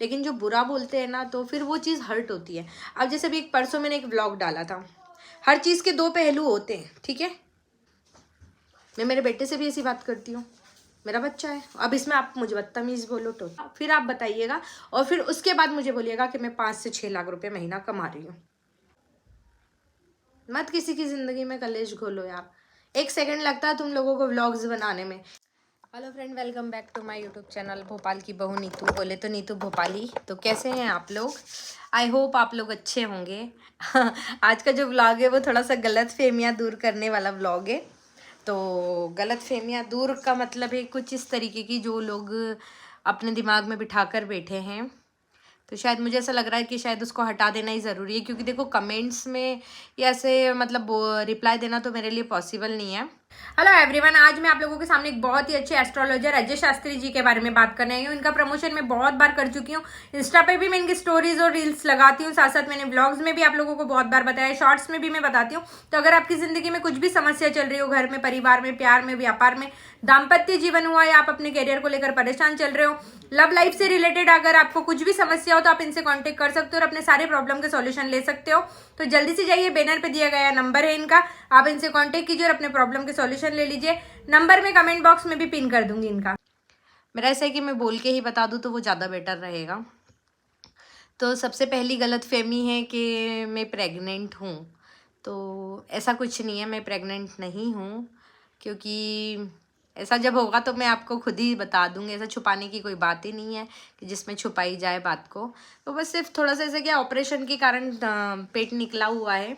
लेकिन जो बुरा बोलते हैं ना तो फिर वो चीज़ हर्ट होती है। अब जैसे अभी एक परसों मैंने एक व्लॉग डाला था, हर चीज़ के दो पहलू होते हैं, ठीक है। मैं मेरे बेटे से भी ऐसी बात करती हूँ, मेरा बच्चा है। अब इसमें आप मुझे बदतमीज़ बोलो तो फिर आप बताइएगा, और फिर उसके बाद मुझे बोलिएगा कि मैं 5 से 6 लाख रुपए महीना कमा रही हूँ। मत किसी की ज़िंदगी में कलेश घोलो यार। 1 सेकंड लगता है तुम लोगों को व्लॉग्स बनाने में। Hello friend, welcome back to my YouTube channel Bhopal की बहू नीतू, बोले तो नीतू भोपाली। तो कैसे हैं आप लोग? आई होप आप लोग अच्छे होंगे। आज का जो व्लॉग है वो थोड़ा सा गलत फहमियाँ दूर करने वाला व्लॉग है। तो गलत फहमियाँ दूर का मतलब है कुछ इस तरीके की जो लोग अपने दिमाग में बिठा कर बैठे हैं, तो शायद मुझे ऐसा लग रहा है कि शायद उसको हटा देना ही ज़रूरी है। क्योंकि देखो कमेंट्स में या ऐसे मतलब रिप्लाई देना तो मेरे लिए पॉसिबल नहीं है। हेलो एवरीवन, आज मैं आप लोगों के सामने एक बहुत ही अच्छे एस्ट्रोलॉजर अजय शास्त्री जी के बारे में बात करने आई हूँ। इनका प्रमोशन मैं बहुत बार कर चुकी हूँ, इंस्टा पे भी मैं इनकी स्टोरीज और रील्स लगाती हूँ, साथ साथ मैंने ब्लॉग्स में भी आप लोगों को बहुत बार बताया, शॉर्ट्स में भी मैं बताती हूँ। तो अगर आपकी जिंदगी में कुछ भी समस्या चल रही हो, घर में, परिवार में, प्यार में, व्यापार में, दाम्पत्य जीवन हुआ, या आप अपने करियर को लेकर परेशान चल रहे हो, लव लाइफ से रिलेटेड अगर आपको कुछ भी समस्या हो तो आप इनसे कांटेक्ट कर सकते हो और अपने सारे प्रॉब्लम के सॉल्यूशन ले सकते हो। तो जल्दी से जाइए, बैनर पे दिया गया नंबर है इनका, आप इनसे कांटेक्ट कीजिए और अपने प्रॉब्लम के सॉल्यूशन ले लीजिए। नंबर में कमेंट बॉक्स में भी पिन कर दूंगी इनका। मेरा ऐसा है कि मैं बोल के ही बता दूं तो वो ज़्यादा बेटर रहेगा। तो सबसे पहली गलत फहमी है कि मैं प्रेग्नेंट हूँ। तो ऐसा कुछ नहीं है, मैं प्रेग्नेंट नहीं हूँ। क्योंकि ऐसा जब होगा तो मैं आपको खुद ही बता दूंगी। ऐसा छुपाने की कोई बात ही नहीं है कि जिसमें छुपाई जाए बात को। तो बस सिर्फ थोड़ा सा ऐसा क्या ऑपरेशन के कारण पेट निकला हुआ है,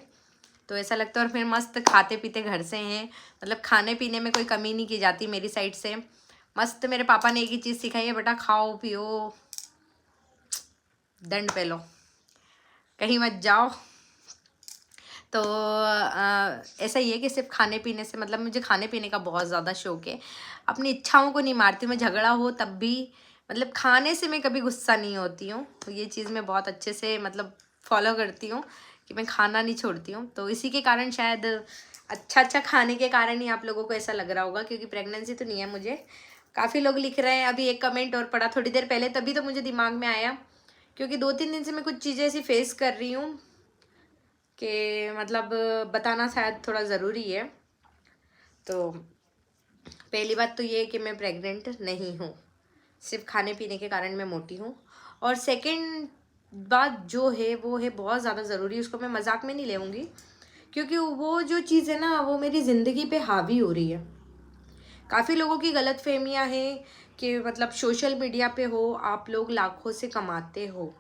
तो ऐसा लगता है। और फिर मस्त खाते पीते घर से हैं, मतलब खाने पीने में कोई कमी नहीं की जाती मेरी साइड से। मस्त मेरे पापा ने एक ही चीज़ सिखाई है, बेटा खाओ पियो, दंड पे लो, कहीं मत जाओ। तो ऐसा ही है कि सिर्फ खाने पीने से, मतलब मुझे खाने पीने का बहुत ज़्यादा शौक है। अपनी इच्छाओं को नहीं मारती मैं, झगड़ा हो तब भी, मतलब खाने से मैं कभी गुस्सा नहीं होती हूँ। तो ये चीज़ मैं बहुत अच्छे से मतलब फॉलो करती हूँ कि मैं खाना नहीं छोड़ती हूँ। तो इसी के कारण शायद अच्छा खाने के कारण ही आप लोगों को ऐसा लग रहा होगा, क्योंकि प्रेगनेंसी तो नहीं है मुझे। काफ़ी लोग लिख रहे हैं, अभी एक कमेंट और पढ़ा थोड़ी देर पहले, तभी तो मुझे दिमाग में आया। क्योंकि 2-3 दिन से मैं कुछ चीज़ें ऐसी फेस कर रही हूँ कि मतलब बताना शायद थोड़ा ज़रूरी है। तो पहली बात तो ये है कि मैं प्रेग्नेंट नहीं हूँ, सिर्फ खाने पीने के कारण मैं मोटी हूँ। और सेकंड बात जो है वो है बहुत ज़्यादा ज़रूरी, उसको मैं मजाक में नहीं लेऊँगी, क्योंकि वो जो चीज़ है ना वो मेरी ज़िंदगी पे हावी हो रही है। काफ़ी लोगों की गलत फहमियाँ हैं कि मतलब सोशल मीडिया पे हो आप लोग लाखों से कमाते हो।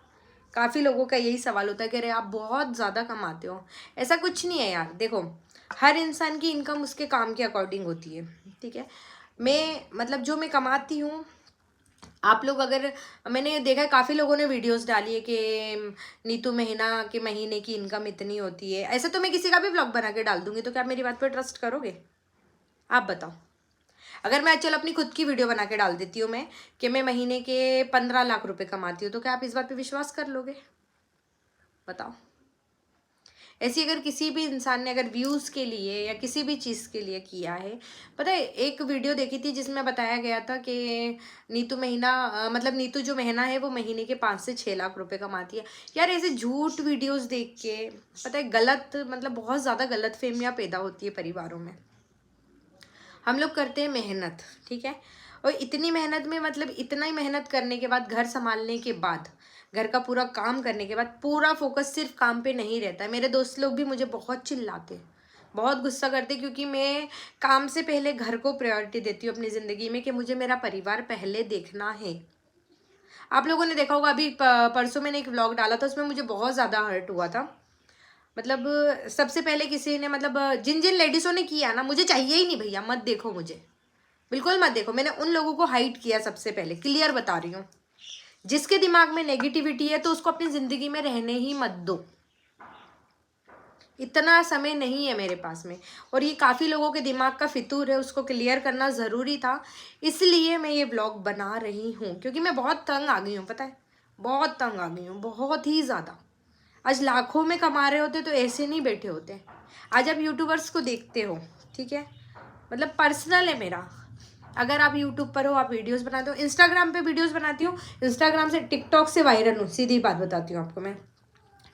काफ़ी लोगों का यही सवाल होता है कि अरे आप बहुत ज़्यादा कमाते हो। ऐसा कुछ नहीं है यार, देखो हर इंसान की इनकम उसके काम के अकॉर्डिंग होती है, ठीक है। मैं मतलब जो मैं कमाती हूँ, आप लोग अगर, मैंने देखा है काफ़ी लोगों ने वीडियोस डाली है कि नीतू महीने की इनकम इतनी होती है। ऐसे तो मैं किसी का भी ब्लॉग बना के डाल दूंगी, तो क्या आप मेरी बात पर ट्रस्ट करोगे? आप बताओ। अगर मैं चल अपनी खुद की वीडियो बना के डाल देती हूँ मैं कि मैं महीने के 15 लाख रुपए कमाती हूँ, तो क्या आप इस बात पे विश्वास कर लोगे? बताओ। ऐसी अगर किसी भी इंसान ने अगर व्यूज़ के लिए या किसी भी चीज़ के लिए किया है, पता है एक वीडियो देखी थी जिसमें बताया गया था कि मतलब नीतू जो महीना है वो महीने के 5 से 6 लाख रुपए कमाती है। यार ऐसे झूठ वीडियोस देख के पता है गलत, मतलब बहुत ज़्यादा गलत फहमियाँ पैदा होती है परिवारों में। हम लोग करते हैं मेहनत, ठीक है, और इतनी मेहनत में मतलब इतना ही मेहनत करने के बाद, घर संभालने के बाद, घर का पूरा काम करने के बाद पूरा फोकस सिर्फ काम पे नहीं रहता है। मेरे दोस्त लोग भी मुझे बहुत चिल्लाते, बहुत गुस्सा करते, क्योंकि मैं काम से पहले घर को प्रायोरिटी देती हूँ अपनी ज़िंदगी में, कि मुझे मेरा परिवार पहले देखना है। आप लोगों ने देखा होगा अभी परसों मैंने एक व्लॉग डाला था, उसमें मुझे बहुत ज़्यादा हर्ट हुआ था। मतलब सबसे पहले किसी ने, मतलब जिन जिन लेडीज़ों ने किया ना, मुझे चाहिए ही नहीं भैया, मत देखो मुझे, बिल्कुल मत देखो। मैंने उन लोगों को हाइड किया सबसे पहले, क्लियर बता रही हूँ। जिसके दिमाग में नेगेटिविटी है तो उसको अपनी ज़िंदगी में रहने ही मत दो। इतना समय नहीं है मेरे पास में, और ये काफ़ी लोगों के दिमाग का फितूर है, उसको क्लियर करना ज़रूरी था। इसलिए मैं ये ब्लॉग बना रही हूँ, क्योंकि मैं बहुत तंग आ गई हूँ, पता है, बहुत तंग आ गई हूँ, बहुत ही ज़्यादा। आज लाखों में कमा रहे होते तो ऐसे नहीं बैठे होते। आज आप यूट्यूबर्स को देखते हो, ठीक है, मतलब पर्सनल है मेरा, अगर आप यूट्यूब पर हो, आप वीडियोस बनाते हो, इंस्टाग्राम पे वीडियोस बनाती हूँ, इंस्टाग्राम से टिकटॉक से वायरल हूँ, सीधी बात बताती हूँ आपको मैं,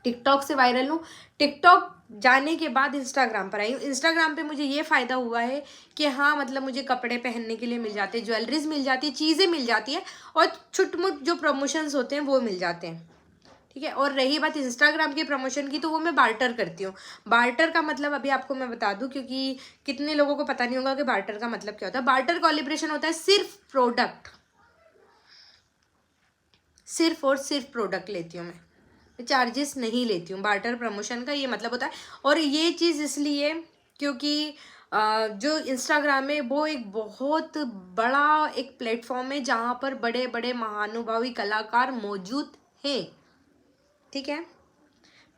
टिकटॉक से वायरल हूँ। टिकटॉक जाने के बाद इंस्टाग्राम पर आई हूँ। इंस्टाग्राम पे मुझे ये फ़ायदा हुआ है कि हाँ मतलब मुझे कपड़े पहनने के लिए मिल जाते हैं, ज्वेलरीज मिल जाती है, चीज़ें मिल जाती है, और छुटमुट जो प्रमोशंस होते हैं वो मिल जाते हैं, ठीक है। और रही बात इंस्टाग्राम के प्रमोशन की, तो वो मैं बार्टर करती हूँ। बार्टर का मतलब अभी आपको मैं बता दूँ, क्योंकि कितने लोगों को पता नहीं होगा कि बार्टर का मतलब क्या होता है। बार्टर कोलिब्रेशन होता है सिर्फ प्रोडक्ट, सिर्फ और सिर्फ प्रोडक्ट लेती हूँ मैं चार्जेस नहीं लेती हूँ। बार्टर प्रमोशन का ये मतलब होता है। और ये चीज़ इसलिए क्योंकि जो इंस्टाग्राम है वो एक बहुत बड़ा एक प्लेटफॉर्म है जहाँ पर बड़े बड़े महानुभावी कलाकार मौजूद हैं, ठीक है।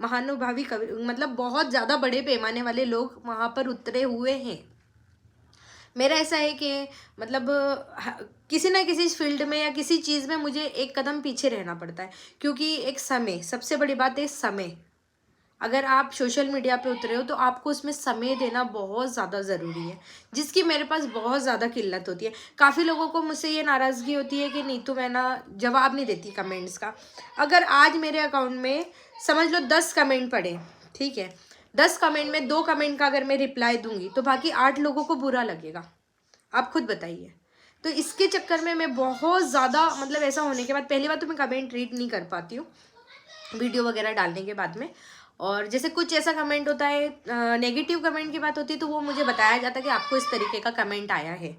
महानुभावी कवि मतलब बहुत ज़्यादा बड़े पैमाने वाले लोग वहाँ पर उतरे हुए हैं। मेरा ऐसा है कि मतलब किसी ना किसी फील्ड में या किसी चीज़ में मुझे एक कदम पीछे रहना पड़ता है, क्योंकि एक समय, सबसे बड़ी बात है समय। अगर आप सोशल मीडिया पे उतरे हो तो आपको उसमें समय देना बहुत ज़्यादा ज़रूरी है, जिसकी मेरे पास बहुत ज़्यादा किल्लत होती है। काफ़ी लोगों को मुझसे ये नाराज़गी होती है कि नीतू मैं ना जवाब नहीं देती कमेंट्स का। अगर आज मेरे अकाउंट में समझ लो 10 कमेंट पड़े, ठीक है, 10 कमेंट में 2 कमेंट का अगर मैं रिप्लाई दूंगी तो बाकी 8 लोगों को बुरा लगेगा, आप खुद बताइए। तो इसके चक्कर में मैं बहुत ज़्यादा मतलब ऐसा होने के बाद, पहली बात तो मैं कमेंट रीड नहीं कर पाती हूँ वीडियो वगैरह डालने के बाद में। और जैसे कुछ ऐसा कमेंट होता है, नेगेटिव कमेंट की बात होती है, तो वो मुझे बताया जाता है कि आपको इस तरीके का कमेंट आया है,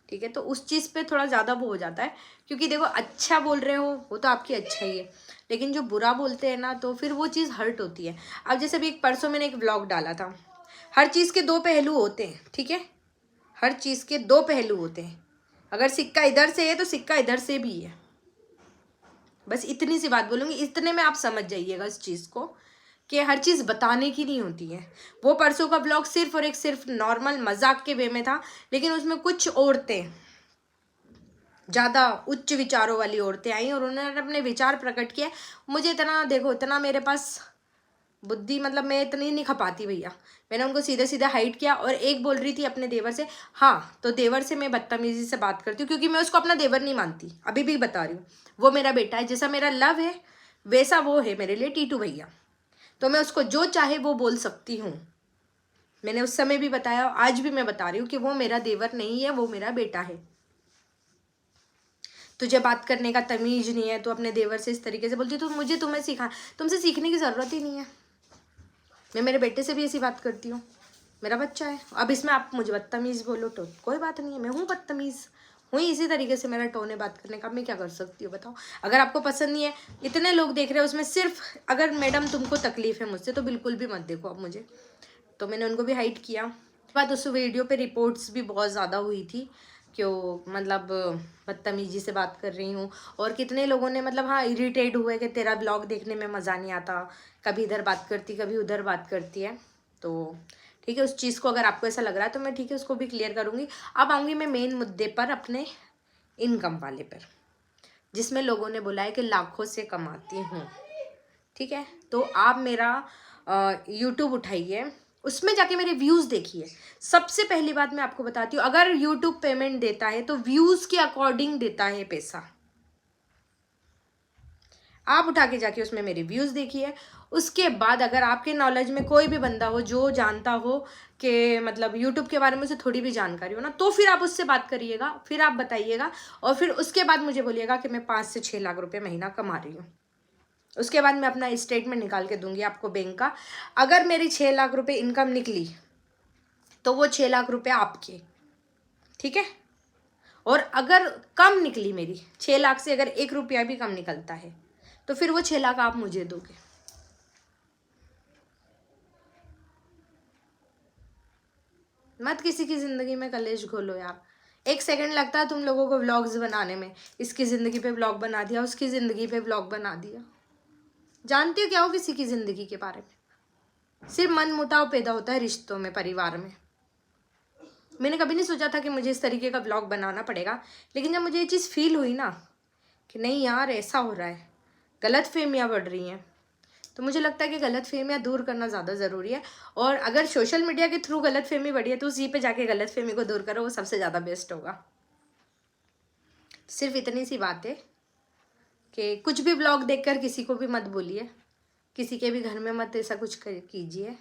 ठीक है। तो उस चीज़ पे थोड़ा ज़्यादा वो हो जाता है, क्योंकि देखो अच्छा बोल रहे हो वो तो आपकी अच्छा ही है, लेकिन जो बुरा बोलते हैं ना तो फिर वो चीज़ हर्ट होती है। अब जैसे अभी एक परसों मैंने एक व्लॉग डाला था, हर चीज़ के 2 पहलू होते हैं, ठीक है, हर चीज़ के 2 पहलू होते हैं। अगर सिक्का इधर से है तो सिक्का इधर से भी है। बस इतनी सी बात बोलूँगी, इतने में आप समझ जाइएगा इस चीज़ को कि हर चीज़ बताने की नहीं होती है। वो परसों का ब्लॉग सिर्फ और एक सिर्फ नॉर्मल मजाक के वे में था, लेकिन उसमें कुछ औरतें, ज़्यादा उच्च विचारों वाली औरतें आई और उन्होंने अपने विचार प्रकट किए। मुझे इतना देखो, इतना मेरे पास बुद्धि मतलब मैं इतनी नहीं खपाती भैया। मैंने उनको सीधे सीधे हाइट किया। और एक बोल रही थी अपने देवर से, हाँ तो देवर से मैं बदतमीजी से बात करती हूँ, क्योंकि मैं उसको अपना देवर नहीं मानती, अभी भी बता रही हूँ। वो मेरा बेटा है, जैसा मेरा लव है वैसा वो है मेरे लिए टीटू भैया। तो मैं उसको जो चाहे वो बोल सकती हूँ। मैंने उस समय भी बताया, आज भी मैं बता रही हूँ कि वो मेरा देवर नहीं है, वो मेरा बेटा है। तुझे बात करने का तमीज नहीं है तो अपने देवर से इस तरीके से बोलती, तो मुझे तुमसे सीखने की ज़रूरत ही नहीं है। मैं मेरे बेटे से भी ऐसी बात करती हूँ, मेरा बच्चा है। अब इसमें आप मुझे बदतमीज़ बोलो तो कोई बात नहीं है, मैं हूँ बदतमीज़, हुई इसी तरीके से मेरा टोन है बात करने का। मैं क्या कर सकती हूँ बताओ। अगर आपको पसंद नहीं है, इतने लोग देख रहे हैं उसमें, सिर्फ अगर मैडम तुमको तकलीफ है मुझसे तो बिल्कुल भी मत देखो अब मुझे। तो मैंने उनको भी हाइट किया। बाद उस वीडियो पे रिपोर्ट्स भी बहुत ज़्यादा हुई थी, क्यों मतलब बदतमीजी से बात कर रही हूँ। और कितने लोगों ने मतलब हाँ इरिटेट हुए कि तेरा ब्लॉग देखने में मज़ा नहीं आता, कभी इधर बात करती कभी उधर बात करती है। तो ठीक है, उस चीज़ को अगर आपको ऐसा लग रहा है तो मैं ठीक है उसको भी क्लियर करूँगी। अब आऊँगी मैं मेन मुद्दे पर, अपने इनकम वाले पर, जिसमें लोगों ने बोला है कि लाखों से कमाती हूँ, ठीक है। तो आप मेरा यूट्यूब उठाइए, उसमें जाके मेरे व्यूज़ देखिए। सबसे पहली बात मैं आपको बताती हूँ, अगर यूट्यूब पेमेंट देता है तो व्यूज़ के अकॉर्डिंग देता है पैसा। आप उठा के जाके उसमें मेरे व्यूज़ देखिए। उसके बाद अगर आपके नॉलेज में कोई भी बंदा हो जो जानता हो कि मतलब यूट्यूब के बारे में उसे थोड़ी भी जानकारी हो ना, तो फिर आप उससे बात करिएगा, फिर आप बताइएगा, और फिर उसके बाद मुझे बोलिएगा कि मैं 5 से 6 लाख रुपए महीना कमा रही हूँ। उसके बाद मैं अपना स्टेटमेंट निकाल के दूंगी आपको बैंक का। अगर मेरी 6 लाख रुपए इनकम निकली तो वो 6 लाख रुपए आपके, ठीक है। और अगर कम निकली मेरी 6 लाख से, अगर 1 रुपया भी कम निकलता है तो फिर वो 6 लाख आप मुझे दोगे। मत किसी की ज़िंदगी में कलेश घोलो यार। 1 सेकंड लगता है तुम लोगों को व्लॉग्स बनाने में। इसकी ज़िंदगी पे व्लॉग बना दिया, उसकी ज़िंदगी पे व्लॉग बना दिया। जानती हो क्या हो किसी की ज़िंदगी के बारे में? सिर्फ मन मुटाव पैदा होता है रिश्तों में, परिवार में। मैंने कभी नहीं सोचा था कि मुझे इस तरीके का ब्लॉग बनाना पड़ेगा, लेकिन जब मुझे ये चीज़ फील हुई ना कि नहीं यार ऐसा हो रहा है, गलत फहमियाँ बढ़ रही हैं, तो मुझे लगता है कि गलत फहमियाँ दूर करना ज़्यादा ज़रूरी है। और अगर सोशल मीडिया के थ्रू गलत फहमी बढ़ी है तो उसी पे जाके गलत फहमी को दूर करो, वो सबसे ज़्यादा बेस्ट होगा। सिर्फ इतनी सी बात है कि कुछ भी ब्लॉग देखकर किसी को भी मत बोलिए, किसी के भी घर में मत ऐसा कुछ कीजिए,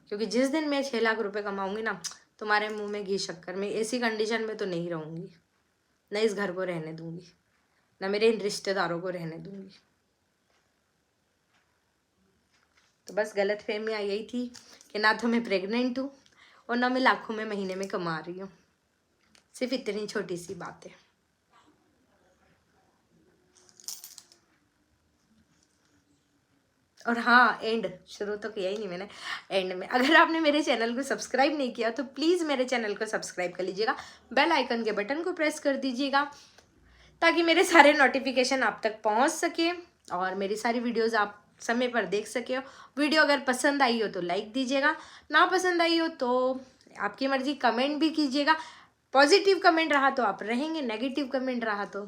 क्योंकि जिस दिन मैं 6 लाख रुपए कमाऊंगी ना, तुम्हारे मुंह में घी शक्कर, मैं ऐसी कंडीशन में तो नहीं रहूँगी, न इस घर को रहने दूंगी, न मेरे इन रिश्तेदारों को रहने दूंगी। तो बस गलतफहमियाँ यही थी कि ना तो मैं प्रेग्नेंट हूँ और ना मैं लाखों में महीने में कमा रही हूँ। सिर्फ इतनी छोटी सी बात है। और हाँ, एंड शुरू तो किया ही नहीं मैंने, एंड में अगर आपने मेरे चैनल को सब्सक्राइब नहीं किया तो प्लीज़ मेरे चैनल को सब्सक्राइब कर लीजिएगा, बेल आइकन के बटन को प्रेस कर दीजिएगा ताकि मेरे सारे नोटिफिकेशन आप तक पहुंच सके और मेरी सारी वीडियोस आप समय पर देख सके। वीडियो अगर पसंद आई हो तो लाइक दीजिएगा, ना पसंद आई हो तो आपकी मर्जी, कमेंट भी कीजिएगा। पॉजिटिव कमेंट रहा तो आप रहेंगे, नेगेटिव कमेंट रहा तो